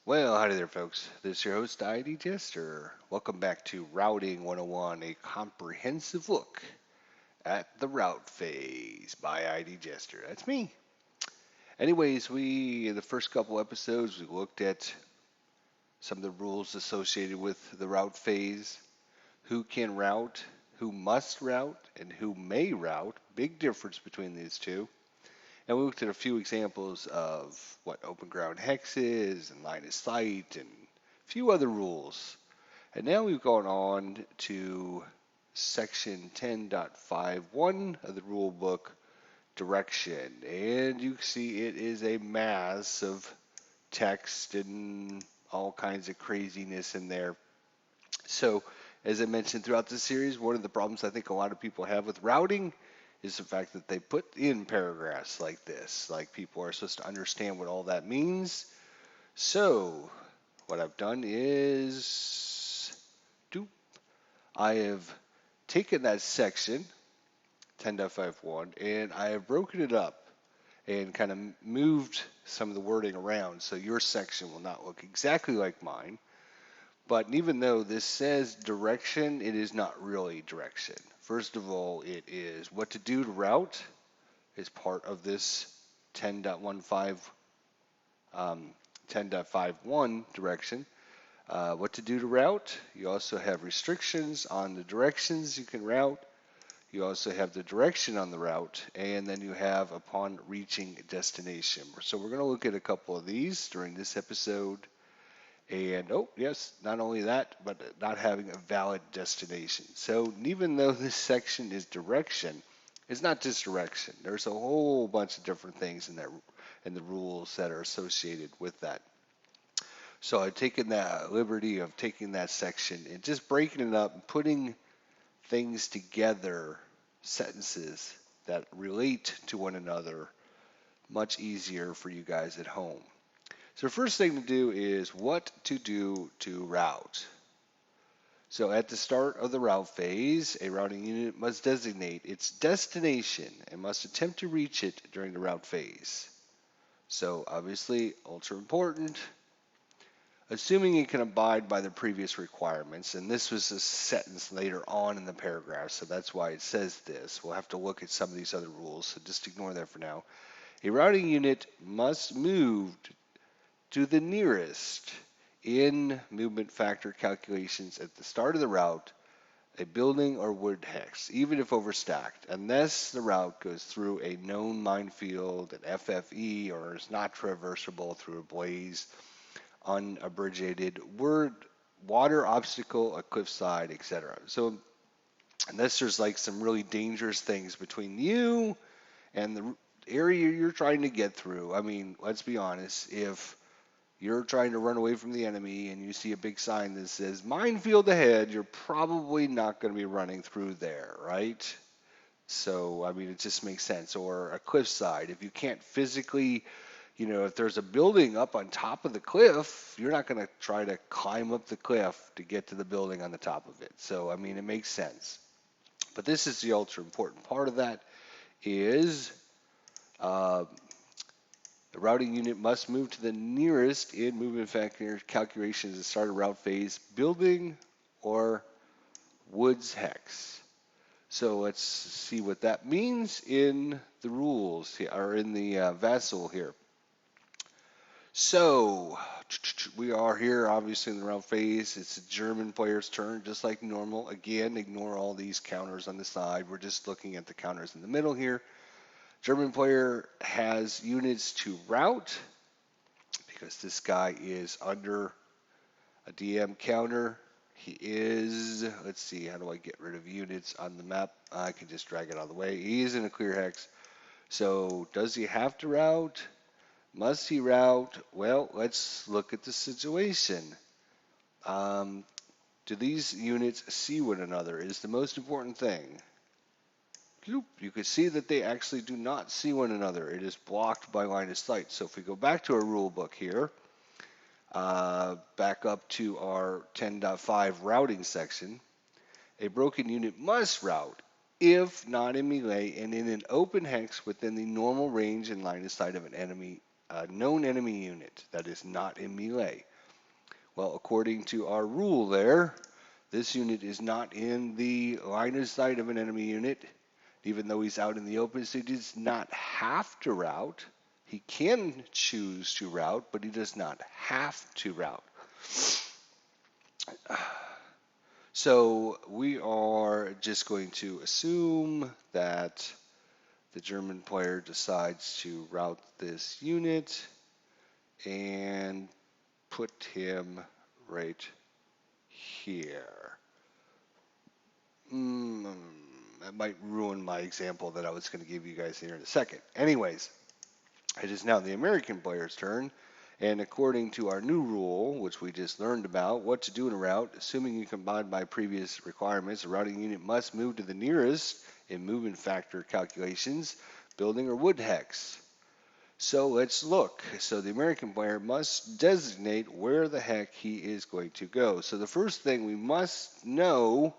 Well, howdy there, folks. This is your host, ID Jester. Welcome back to Routing 101, a comprehensive look at the route phase by ID Jester. That's me. Anyways, in the first couple episodes, we looked at some of the rules associated with the route phase, who can route, who must route, and who may route. Big difference between these two. And we looked at a few examples of what open ground hex is and line of sight and a few other rules. And now we've gone on to section 10.51 of the rule book, direction. And you can see it is a mass of text and all kinds of craziness in there. So, as I mentioned throughout the series, one of the problems I think a lot of people have with routing is the fact that they put in paragraphs like this. Like people are supposed to understand what all that means. So, what I've done is I have taken that section 10.51 and I have broken it up and kind of moved some of the wording around so your section will not look exactly like mine. But even though this says direction, it is not really direction. First of all, it is what to do to route is part of this 10.15, 10.51 direction. What to do to route. You also have restrictions on the directions you can route. You also have the direction on the route, and then you have upon reaching destination. So we're going to look at a couple of these during this episode. And oh, yes, not only that, but not having a valid destination. So even though this section is direction, it's not just direction. There's a whole bunch of different things in there and the rules that are associated with that. So I've taken that liberty of taking that section and just breaking it up and putting things together, sentences that relate to one another, much easier for you guys at home. So the first thing to do is what to do to route. So at the start of the route phase, a routing unit must designate its destination and must attempt to reach it during the route phase. So obviously, ultra important. Assuming it can abide by the previous requirements, and this was a sentence later on in the paragraph, so that's why it says this. We'll have to look at some of these other rules, so just ignore that for now. A routing unit must move to the nearest in movement factor calculations at the start of the route, a building or wood hex, even if overstacked, unless the route goes through a known minefield, an FFE, or is not traversable through a blaze, unabridged water obstacle, a cliffside, etc. So unless there's like some really dangerous things between you and the area you're trying to get through, I mean, let's be honest, if you're trying to run away from the enemy and you see a big sign that says minefield ahead, you're probably not going to be running through there, right? So, I mean, it just makes sense. Or a cliffside. If you can't physically, if there's a building up on top of the cliff, you're not going to try to climb up the cliff to get to the building on the top of it. So, I mean, it makes sense. But this is the ultra important part of that is uh, the routing unit must move to the nearest in movement factor calculations at start of route phase building or woods hex. So let's see what that means in the rules here, or in the vessel here. So we are here obviously in the route phase. It's a German player's turn, just like normal. Again, ignore all these counters on the side. We're just looking at the counters in the middle here. German player has units to route because this guy is under a DM counter. He is, let's see, how do I get rid of units on the map? I can just drag it out of the way. He is in a clear hex. So does he have to route? Must he route? Well, let's look at the situation. Do these units see one another is the most important thing. You can see that they actually do not see one another. It is blocked by line of sight. So if we go back to our rule book here, back up to our 10.5 routing section, a broken unit must route if not in melee and in an open hex within the normal range and line of sight of an enemy, known enemy unit that is not in melee. Well, according to our rule there, this unit is not in the line of sight of an enemy unit, even though he's out in the open, so he does not have to route. He can choose to route, but he does not have to route. So we are just going to assume that the German player decides to route this unit and put him right here. That might ruin my example that I was going to give you guys here in a second. Anyways, it is now the American player's turn, and according to our new rule, which we just learned about, what to do in a route, assuming you can abide by previous requirements, a routing unit must move to the nearest in movement factor calculations, building or wood hex. So let's look. So the American player must designate where the heck he is going to go. So the first thing we must know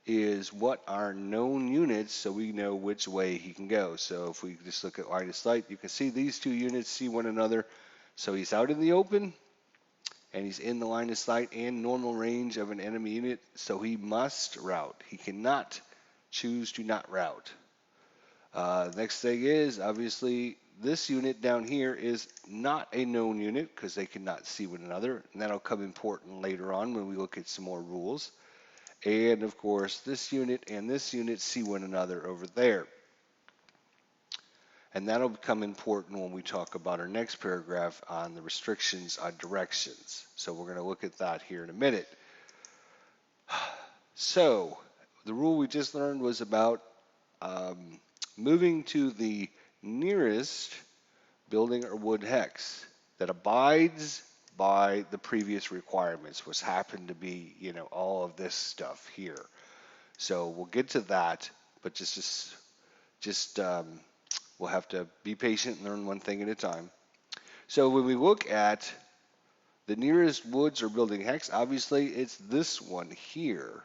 is what are known units so we know which way he can go. So if we just look at line of sight, you can see these two units see one another. So he's out in the open and he's in the line of sight and normal range of an enemy unit, so he must route. He cannot choose to not route. Next thing is, obviously, this unit down here is not a known unit because they cannot see one another, and that'll come important later on when we look at some more rules. And of course, this unit and this unit see one another over there. And that'll become important when we talk about our next paragraph on the restrictions on directions. So we're going to look at that here in a minute. So the rule we just learned was about moving to the nearest building or wood hex that abides by the previous requirements, which happen to be, all of this stuff here. So we'll get to that, but just we'll have to be patient and learn one thing at a time. So when we look at the nearest woods or building hex, obviously it's this one here.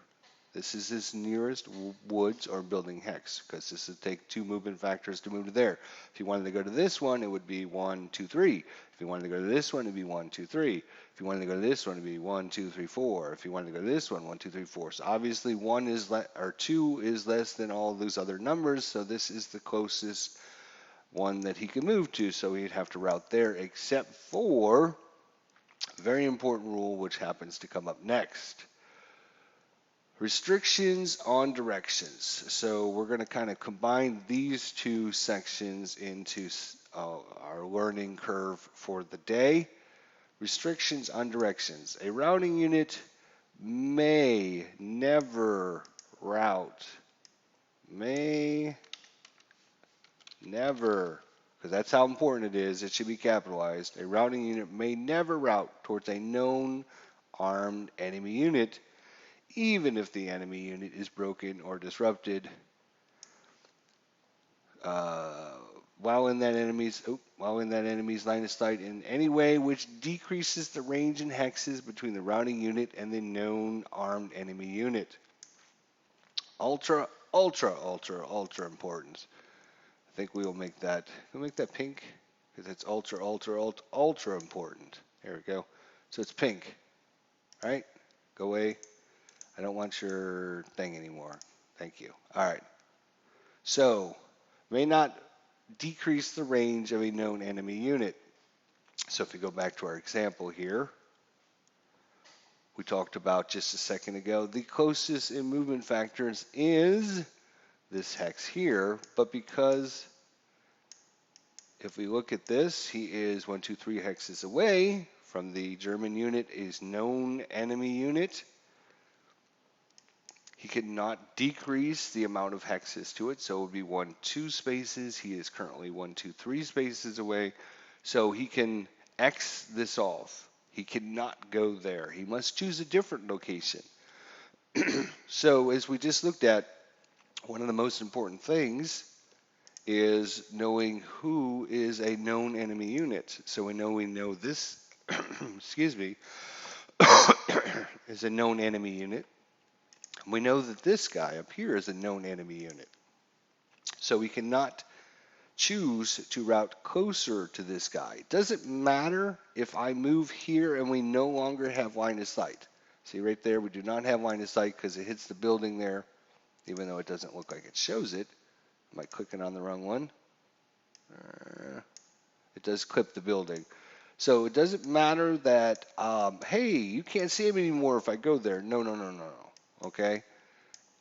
This is his nearest woods or building hex, because this would take two movement factors to move to there. If you wanted to go to this one, it would be 1, 2, 3. If you wanted to go to this one, it would be 1, 2, 3. If you wanted to go to this one, it would be 1, 2, 3, 4. If you wanted to go to this one, 1, 2, 3, 4. So obviously 2 is less than all those other numbers, so this is the closest one that he can move to, so he'd have to route there, except for a very important rule which happens to come up next. Restrictions on directions. So we're going to kind of combine these two sections into our learning curve for the day. Restrictions on directions. A routing unit may never route. May never, because that's how important it is. It should be capitalized. A routing unit may never route towards a known armed enemy unit, even if the enemy unit is broken or disrupted while in that enemy's line of sight in any way which decreases the range and hexes between the routing unit and the known armed enemy unit. Ultra important. I think we'll make that pink, because it's ultra important. There we go. So it's pink. All right, go away. I don't want your thing anymore. Thank you. All right. So, may not decrease the range of a known enemy unit. So if we go back to our example here, we talked about just a second ago, the closest in movement factors is this hex here, but because if we look at this, he is 1, 2, 3 hexes away from the German unit, is known enemy unit. He cannot decrease the amount of hexes to it, so it would be 1, 2 spaces. He is currently 1, 2, 3 spaces away, so he can X this off. He cannot go there. He must choose a different location. So as we just looked at, one of the most important things is knowing who is a known enemy unit. So we know this, excuse me, is a known enemy unit. We know that this guy up here is a known enemy unit. So we cannot choose to route closer to this guy. It doesn't matter if I move here and we no longer have line of sight. See right there, we do not have line of sight because it hits the building there, even though it doesn't look like it shows it. Am I clicking on the wrong one? It does clip the building. So it doesn't matter that, hey, you can't see him anymore if I go there. No, no, no, no, no. Okay?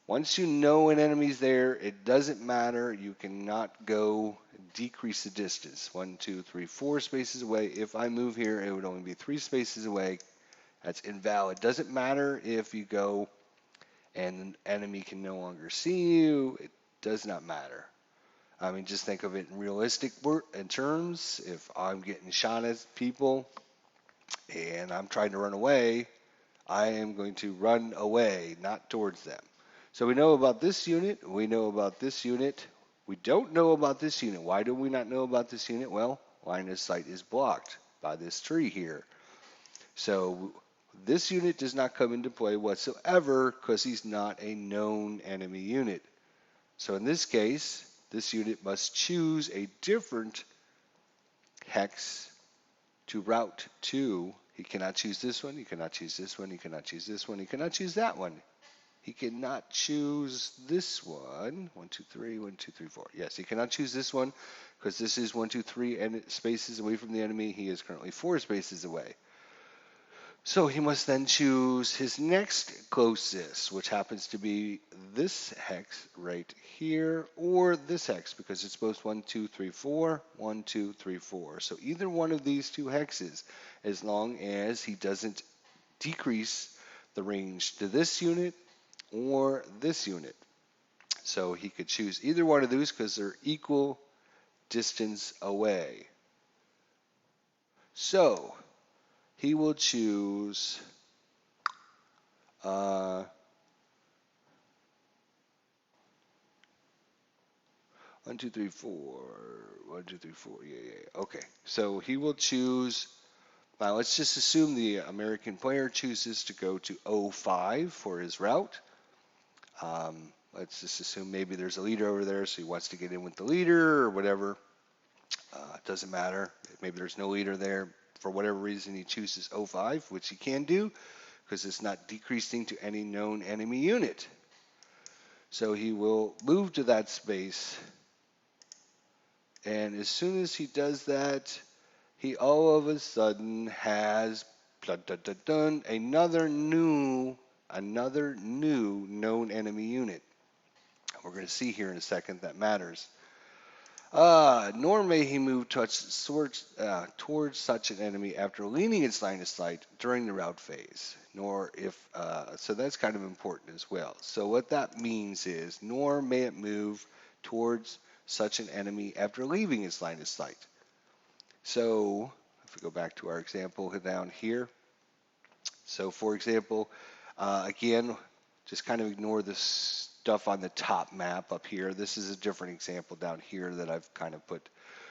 Once you know an enemy's there, it doesn't matter. You cannot go decrease the distance. 1, 2, 3, 4 spaces away. If I move here, it would only be 3 spaces away. That's invalid. Doesn't matter if you go and an enemy can no longer see you. It does not matter. I mean, just think of it in realistic in terms. If I'm getting shot at people and I'm trying to run away, I am going to run away, not towards them. So we know about this unit. We know about this unit. We don't know about this unit. Why do we not know about this unit? Well, line of sight is blocked by this tree here. So this unit does not come into play whatsoever because he's not a known enemy unit. So in this case, this unit must choose a different hex to route to. He cannot choose this one, he cannot choose this one, he cannot choose this one, he cannot choose that one. He cannot choose this one. 1, 2, 3, 1, 2, 3, 4. Yes, he cannot choose this one because this is 1, 2, 3 and spaces away from the enemy. He is currently 4 spaces away. So he must then choose his next closest, which happens to be this hex right here, or this hex, because it's both 1, 2, 3, 4, 1, 2, 3, 4. So either one of these two hexes, as long as he doesn't decrease the range to this unit or this unit. So he could choose either one of those because they're equal distance away. So he will choose 1, 2, 3, 4. 1, 2, 3, 4. Yeah, yeah. Okay. So he will choose. Now let's just assume the American player chooses to go to 05 for his route. Let's just assume maybe there's a leader over there, so he wants to get in with the leader or whatever. It doesn't matter. Maybe there's no leader there. For whatever reason, he chooses 05, which he can do because it's not decreasing to any known enemy unit. So he will move to that space. And as soon as he does that, he all of a sudden has another new known enemy unit. We're going to see here in a second that matters. Nor may he move towards such an enemy after leaning its line of sight during the route phase. So that's kind of important as well. So what that means is, nor may it move towards such an enemy after leaving its line of sight. So if we go back to our example down here. So for example, again, just kind of ignore this stuff on the top map up here. This is a different example down here that I've kind of put.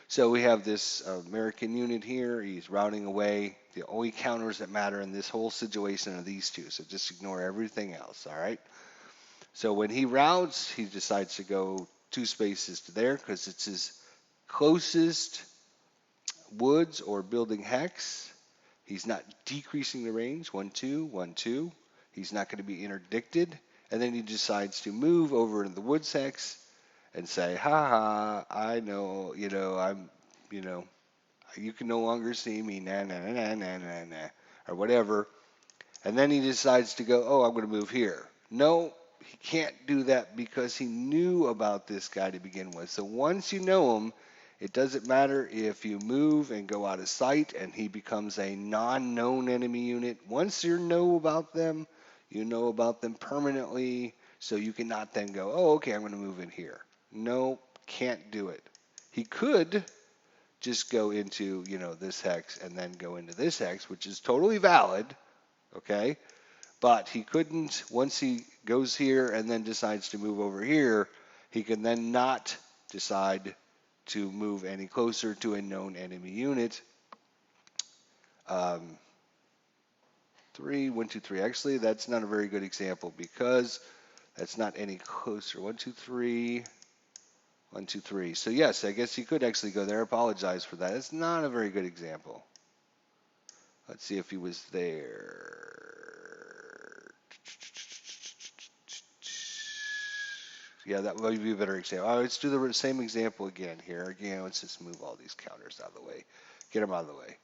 So we have this American unit here. He's routing away. The only counters that matter in this whole situation are these two. So just ignore everything else, all right? So when he routes, he decides to go 2 spaces to there because it's his closest woods or building hex. He's not decreasing the range. 1, 2, 1, 2. He's not going to be interdicted. And then he decides to move over into the woods hex and say, ha ha, I know, you can no longer see me, nah, nah, nah, nah, nah, nah, or whatever. And then he decides to go, oh, I'm going to move here. No, he can't do that because he knew about this guy to begin with. So once you know him, it doesn't matter if you move and go out of sight and he becomes a non-known enemy unit. Once you know about them, you know about them permanently, so you cannot then go, oh, okay, I'm going to move in here. No, can't do it. He could just go into, this hex and then go into this hex, which is totally valid, okay? But he couldn't, once he goes here and then decides to move over here, he can then not decide to move any closer to a known enemy unit. 3, 1, 2, 3. Actually, that's not a very good example because that's not any closer. 1, 2, 3. 1, 2, 3. So yes, I guess you could actually go there. Apologize for that. It's not a very good example. Let's see if he was there. Yeah, that would be a better example. Let's do the same example again here. Again, let's just move all these counters out of the way. Get them out of the way.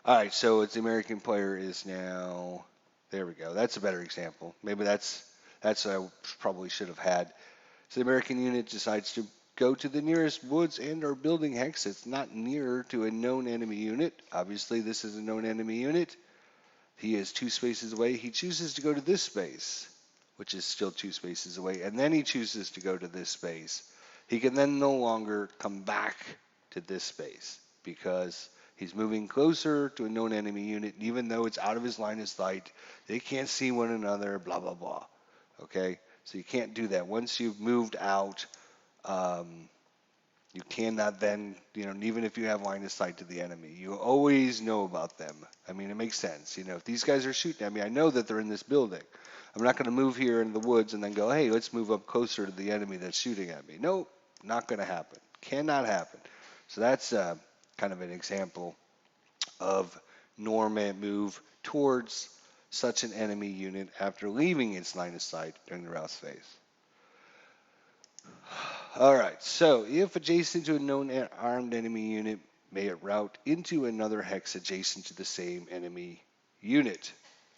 All right, so it's the American player is now. There we go. That's a better example. Maybe that's what I probably should have had. So the American unit decides to go to the nearest woods and or building hex that's not near to a known enemy unit. Obviously, this is a known enemy unit. He is 2 spaces away. He chooses to go to this space, which is still 2 spaces away, and then he chooses to go to this space. He can then no longer come back to this space because he's moving closer to a known enemy unit, and even though it's out of his line of sight, they can't see one another, blah, blah, blah. Okay? So you can't do that. Once you've moved out, you cannot then, even if you have line of sight to the enemy, you always know about them. I mean, it makes sense. If these guys are shooting at me, I know that they're in this building. I'm not going to move here into the woods and then go, hey, let's move up closer to the enemy that's shooting at me. Nope, not going to happen. Cannot happen. So that's kind of an example of Norman move towards such an enemy unit after leaving its line of sight during the rout phase. All right, so if adjacent to a known armed enemy unit, may it route into another hex adjacent to the same enemy unit.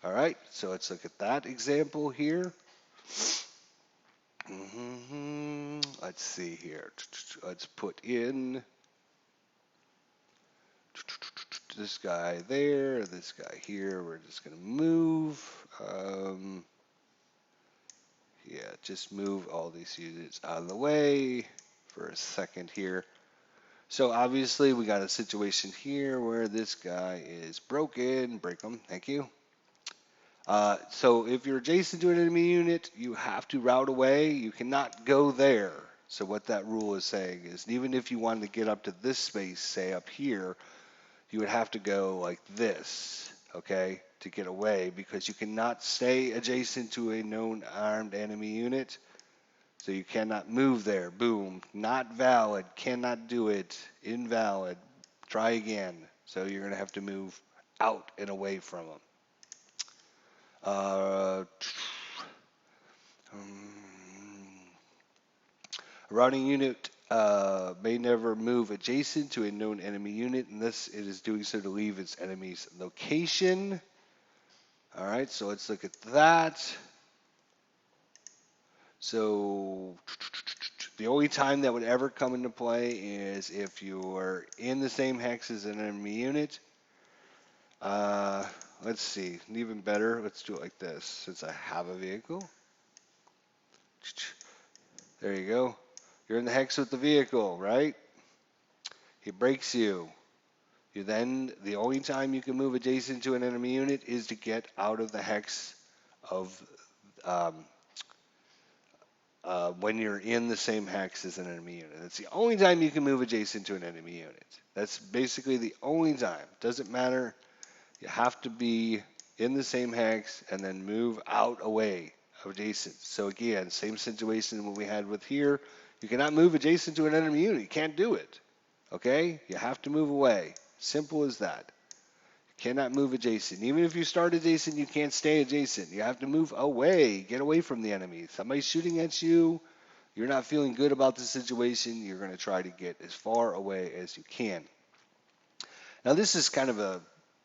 All right, so let's look at that example here. Let's see here. Let's put in this guy there, this guy here. We're just going to move. Yeah, just move all these units out of the way for a second here. So obviously we got a situation here where this guy is broken. Break him, thank you. So if you're adjacent to an enemy unit, you have to route away. You cannot go there. So what that rule is saying is even if you wanted to get up to this space, say up here, you would have to go like this, okay, to get away because you cannot stay adjacent to a known armed enemy unit. So you cannot move there. Boom. Not valid. Cannot do it. Invalid. Try again. So you're going to have to move out and away from them. A routing unit may never move adjacent to a known enemy unit unless it is doing so to leave its enemy's location. All right, so let's look at that. So the only time that would ever come into play is if you're in the same hex as an enemy unit. Let's see, even better, let's do it like this. Since I have a vehicle. There you go. You're in the hex with the vehicle, right? He breaks you. The only time you can move adjacent to an enemy unit is to get out of the hex of when you're in the same hex as an enemy unit. That's the only time you can move adjacent to an enemy unit. That's basically the only time. Doesn't matter. You have to be in the same hex and then move out away of adjacent. So again, same situation what we had with here. You cannot move adjacent to an enemy unit. You can't do it. Okay? You have to move away. Simple as that. You cannot move adjacent. Even if you start adjacent, you can't stay adjacent. You have to move away. Get away from the enemy. Somebody's shooting at you. You're not feeling good about the situation. You're going to try to get as far away as you can. Now this is kind of a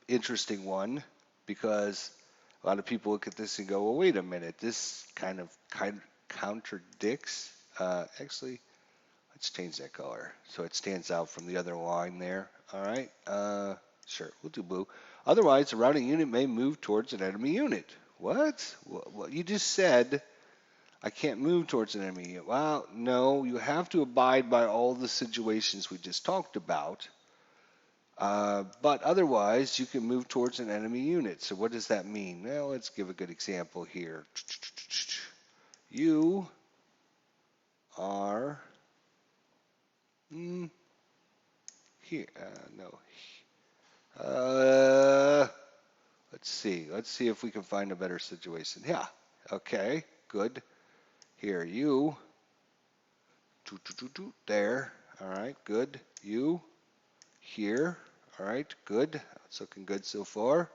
interesting one because a lot of people look at this and go, well, wait a minute, this kind of contradicts. Actually, let's change that color so it stands out from the other line there. All right, sure, we'll do blue. Otherwise, the routing unit may move towards an enemy unit. What? Well, you just said I can't move towards an enemy unit. Well, no, you have to abide by all the situations we just talked about. But otherwise, you can move towards an enemy unit. So what does that mean? Well, let's give a good example here. You are here. No. Let's see. Let's see if we can find a better situation. Yeah. Okay. Good. Here, you There. All right, good. You here. All right, good. It's looking good so far.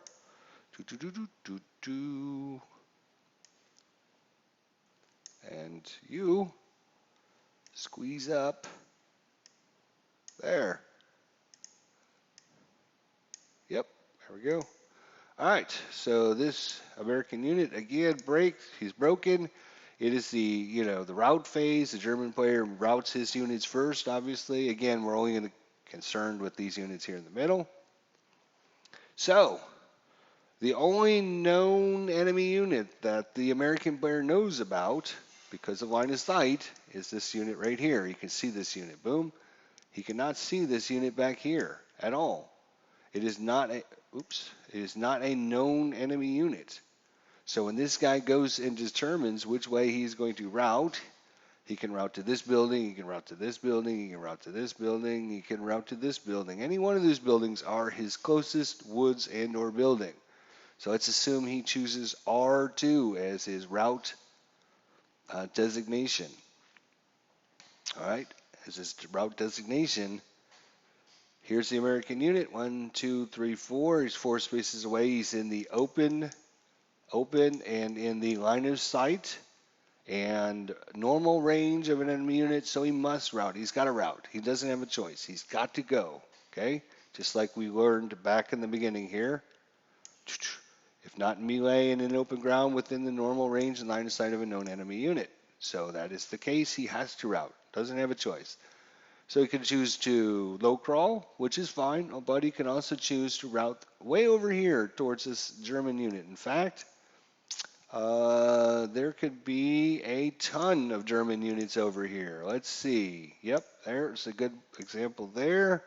And you squeeze up. There. Yep, there we go. All right, so this American unit again breaks. He's broken. It is the rout phase. The German player routs his units first, obviously. Again, we're only concerned with these units here in the middle. So, the only known enemy unit that the American player knows about because of line of sight is this unit right here. You can see this unit. Boom. He cannot see this unit back here at all. It is not a known enemy unit. So when this guy goes and determines which way he's going to route, he can route to this building, he can route to this building, he can route to this building, he can route to this building. Any one of those buildings are his closest woods and or building. So let's assume he chooses R2 as his route designation. All right, as his route designation. Here's the American unit. 1, 2, 3, 4. He's 4 spaces away. He's in the open and in the line of sight and normal range of an enemy unit, so he must route. He's got to route. He doesn't have a choice. He's got to go. Okay? Just like we learned back in the beginning here. If not in melee and in open ground within the normal range and line of sight of a known enemy unit. So that is the case. He has to route. Doesn't have a choice. So he can choose to low crawl, which is fine, but he can also choose to route way over here towards this German unit. In fact, there could be a ton of German units over here. Let's see. Yep, there's a good example there.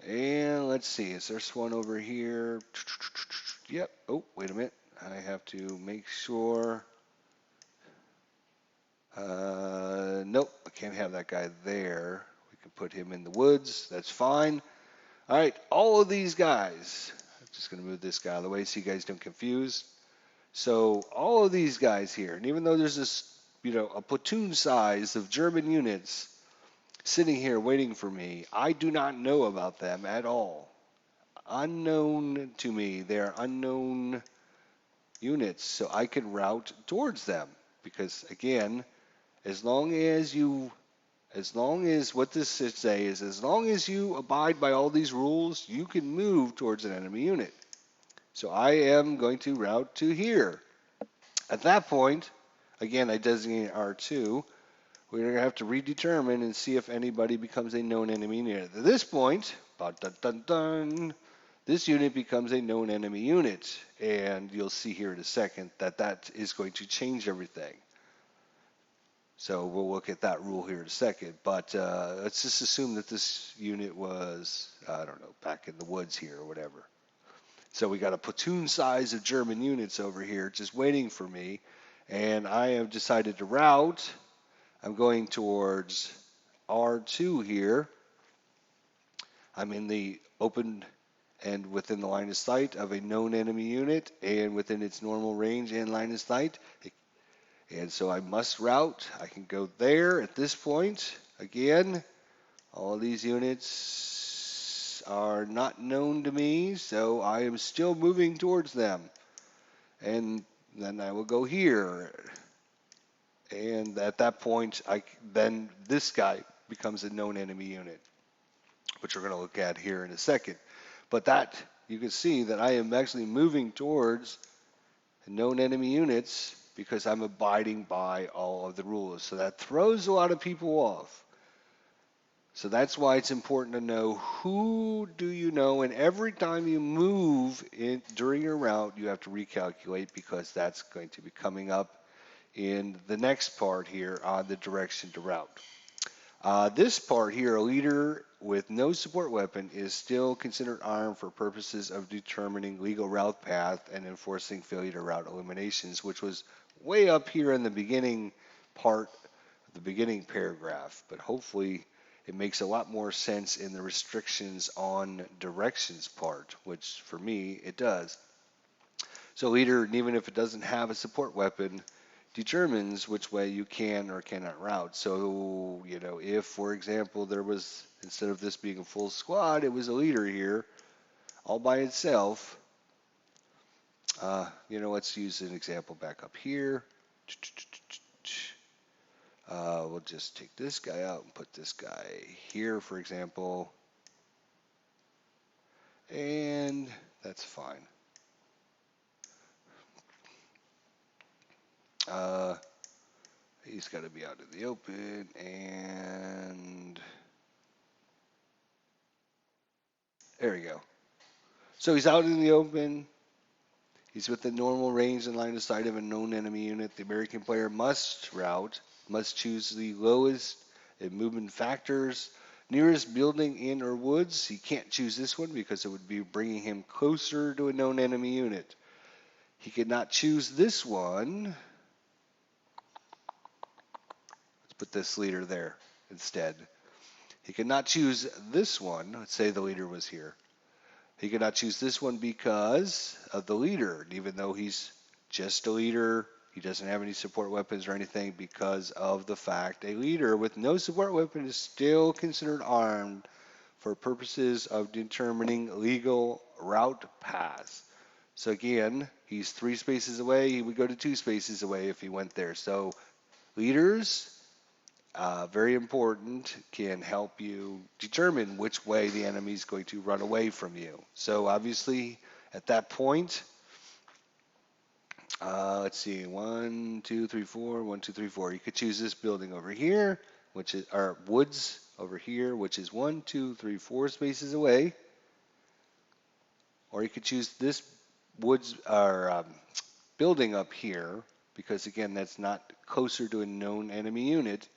And let's see, is there one over here? Yep. Oh, wait a minute. I have to make sure. Nope, I can't have that guy there. We can put him in the woods. That's fine. All right, all of these guys. I'm just going to move this guy out of the way so you guys don't confuse. So all of these guys here, and even though there's this, a platoon size of German units sitting here waiting for me, I do not know about them at all. Unknown to me. They're unknown units, so I can route towards them. Because again, as long as what this should say is, as long as you abide by all these rules, you can move towards an enemy unit. So I am going to route to here. At that point, again, I designate R2. We're going to have to redetermine and see if anybody becomes a known enemy unit. At this point, this unit becomes a known enemy unit. And you'll see here in a second that is going to change everything. So we'll look at that rule here in a second. But let's just assume that this unit was, I don't know, back in the woods here or whatever. So we got a platoon size of German units over here just waiting for me. And I have decided to route. I'm going towards R2 here. I'm in the open and within the line of sight of a known enemy unit and within its normal range and line of sight. And so I must route. I can go there at this point. Again, all of these units are not known to me, so I am still moving towards them. And then I will go here. And at that point, then this guy becomes a known enemy unit, which we're going to look at here in a second. But that, you can see that I am actually moving towards known enemy units because I'm abiding by all of the rules. So that throws a lot of people off. So that's why it's important to know who do you know, and every time you move during your route, you have to recalculate because that's going to be coming up in the next part here on the direction to route. This part here, a leader with no support weapon is still considered armed for purposes of determining legal route path and enforcing failure to route eliminations, which was way up here in the beginning part, the beginning paragraph. But hopefully it makes a lot more sense in the restrictions on directions part, which for me it does. So leader, even if it doesn't have a support weapon, determines which way you can or cannot route. So, if, for example, there was, instead of this being a full squad, it was a leader here all by itself. Let's use an example back up here. We'll just take this guy out and put this guy here, for example. And that's fine. He's got to be out in the open, and there we go. So he's out in the open. He's within normal range and line of sight of a known enemy unit. The American player must route, must choose the lowest in movement factors, nearest building, inn, or woods. He can't choose this one because it would be bringing him closer to a known enemy unit. He could not choose this one. Let's put this leader there instead. He could not choose this one. Let's say the leader was here. He could not choose this one because of the leader, even though he's just a leader. He doesn't have any support weapons or anything because of the fact a leader with no support weapon is still considered armed for purposes of determining legal route paths. So again, he's 3 spaces away. He would go to 2 spaces away if he went there. So leaders, very important, can help you determine which way the enemy is going to run away from you. So obviously, at that point, let's see, 1, 2, 3, 4, 1, 2, 3, 4. You could choose this building over here, which is our woods over here, which is 1, 2, 3, 4 spaces away. Or you could choose this woods or building up here, because again, that's not closer to a known enemy unit.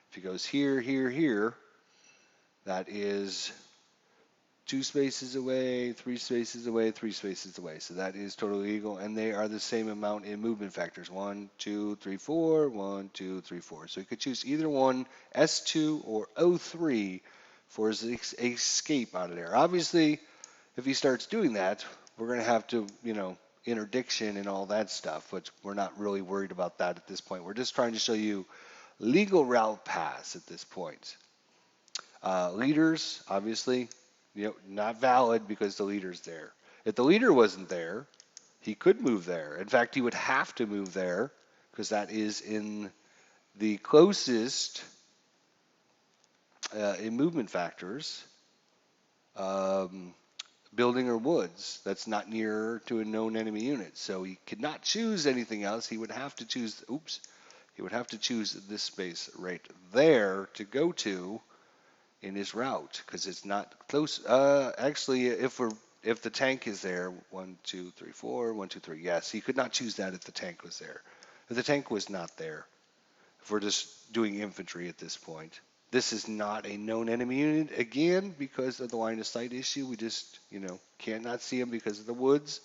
If he goes here, here, here, that is 2 spaces away, 3 spaces away, 3 spaces away. So that is totally legal, and they are the same amount in movement factors. 1, 2, 3, 4, 1, 2, 3, 4. So you could choose either one, S2 or O3, for his escape out of there. Obviously, if he starts doing that, we're going to have to, interdiction and all that stuff, but we're not really worried about that at this point. We're just trying to show you legal route paths at this point. Leaders, obviously, not valid because the leader's there. If the leader wasn't there, he could move there. In fact, he would have to move there because that is in the closest in movement factors, building or woods. That's not near to a known enemy unit. So he could not choose anything else. He would have to choose, he would have to choose this space right there to go to in his route because it's not close. Actually, if the tank is there, 1, 2, 3, 4, 1, 2, 3. Yes, he could not choose that if the tank was there. If the tank was not there, if we're just doing infantry at this point, this is not a known enemy unit again because of the line of sight issue. We just cannot see him because of the woods.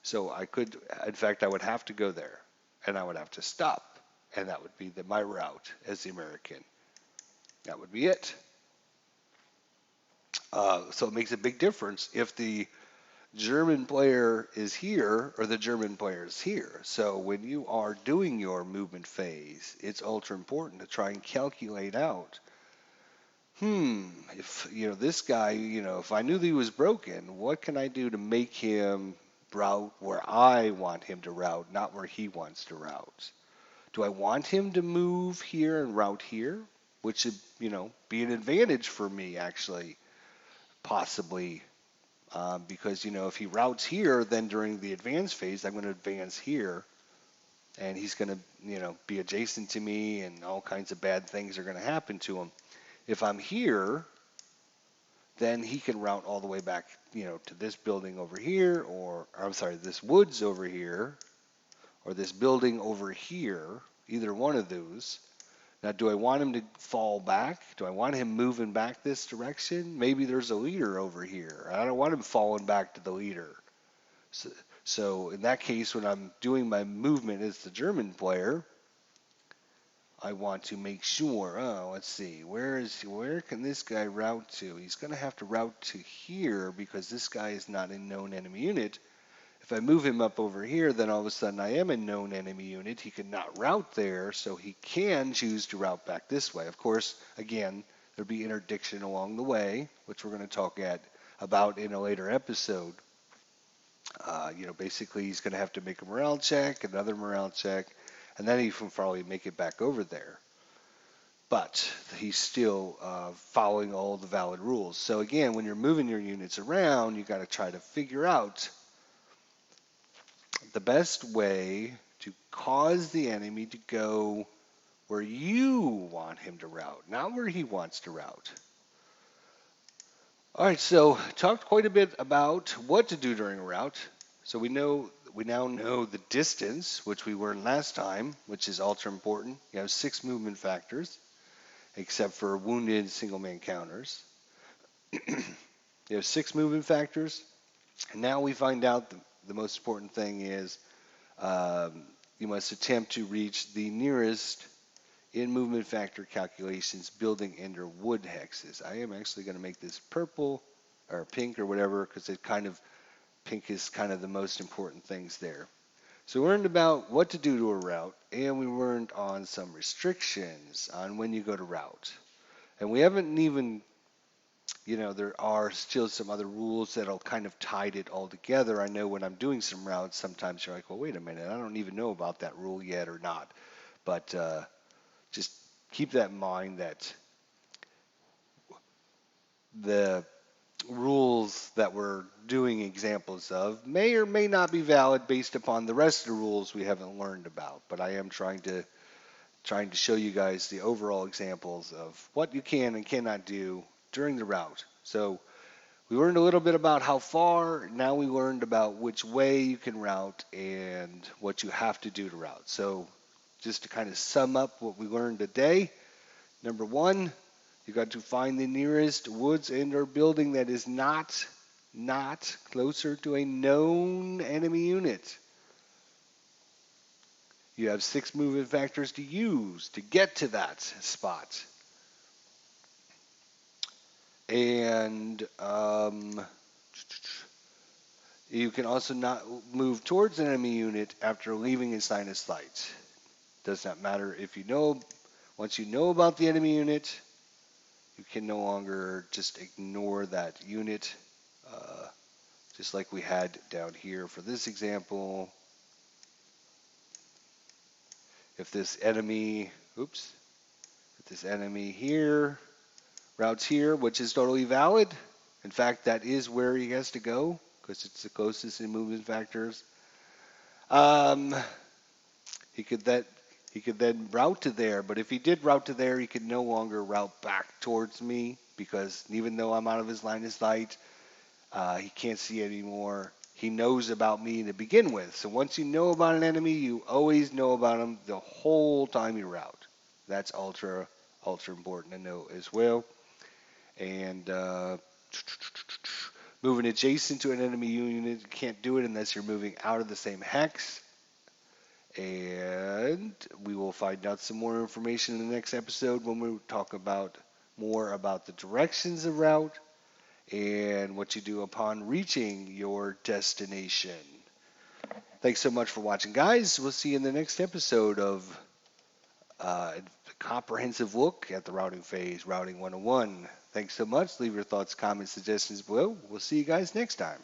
So I could, in fact, I would have to go there, and I would have to stop, and that would be my route as the American. That would be it. So it makes a big difference if the German player is here or the German player is here. So when you are doing your movement phase, it's ultra important to try and calculate out, if this guy, if I knew that he was broken, what can I do to make him route where I want him to route, not where he wants to route? Do I want him to move here and route here, which should, be an advantage for me actually, possibly, because if he routes here, then during the advance phase, I'm going to advance here, and he's going to be adjacent to me, and all kinds of bad things are going to happen to him. If I'm here, then he can route all the way back, to this building over here, or I'm sorry, this woods over here, or this building over here, either one of those. Now, do I want him to fall back? Do I want him moving back this direction? Maybe there's a leader over here. I don't want him falling back to the leader. So in that case, when I'm doing my movement as the German player, I want to make sure, let's see, where can this guy route to? He's going to have to route to here because this guy is not a known enemy unit. If I move him up over here, then all of a sudden I am a known enemy unit. He cannot route there, so he can choose to route back this way. Of course, again, there'll be interdiction along the way, which we're going to talk about in a later episode. Basically he's going to have to make a morale check, another morale check, and then he can probably make it back over there. But he's still following all the valid rules. So again, when you're moving your units around, you got to try to figure out the best way to cause the enemy to go where you want him to route, not where he wants to route. All right, so talked quite a bit about what to do during a route. So we now know the distance, which we learned last time, which is ultra important. You have 6 movement factors, except for wounded single-man counters. You have 6 movement factors, and now we find out the most important thing is you must attempt to reach the nearest in movement factor calculations building ender wood hexes. I am actually going to make this purple or pink or whatever because pink is kind of the most important things there. So we learned about what to do to a route, and we learned on some restrictions on when you go to route. And we haven't even, there are still some other rules that'll kind of tied it all together. I know when I'm doing some routes, sometimes you're like, well, wait a minute, I don't even know about that rule yet or not. But just keep that in mind that the rules that we're doing examples of may or may not be valid based upon the rest of the rules we haven't learned about. But I am trying to show you guys the overall examples of what you can and cannot do during the route. So we learned a little bit about how far. Now we learned about which way you can route and what you have to do to route. So just to kind of sum up what we learned today, number 1, you got to find the nearest woods and or building that is not closer to a known enemy unit. You have 6 movement factors to use to get to that spot. And you can also not move towards an enemy unit after leaving his line of sight. Does not matter if once you know about the enemy unit, you can no longer just ignore that unit, just like we had down here for this example. If this enemy here routes here, which is totally valid, in fact, that is where he has to go because it's the closest in movement factors. He could then route to there, but if he did route to there, he could no longer route back towards me because even though I'm out of his line of sight, he can't see anymore. He knows about me to begin with. So once you know about an enemy, you always know about him the whole time you route. That's ultra important to know as well. And moving adjacent to an enemy unit, you can't do it unless you're moving out of the same hex. And we will find out some more information in the next episode when we talk about more about the directions of route and what you do upon reaching your destination. Thanks so much for watching, guys. We'll see you in the next episode of a comprehensive look at the routing phase, Routing 101. Thanks so much. Leave your thoughts, comments, suggestions below. We'll see you guys next time.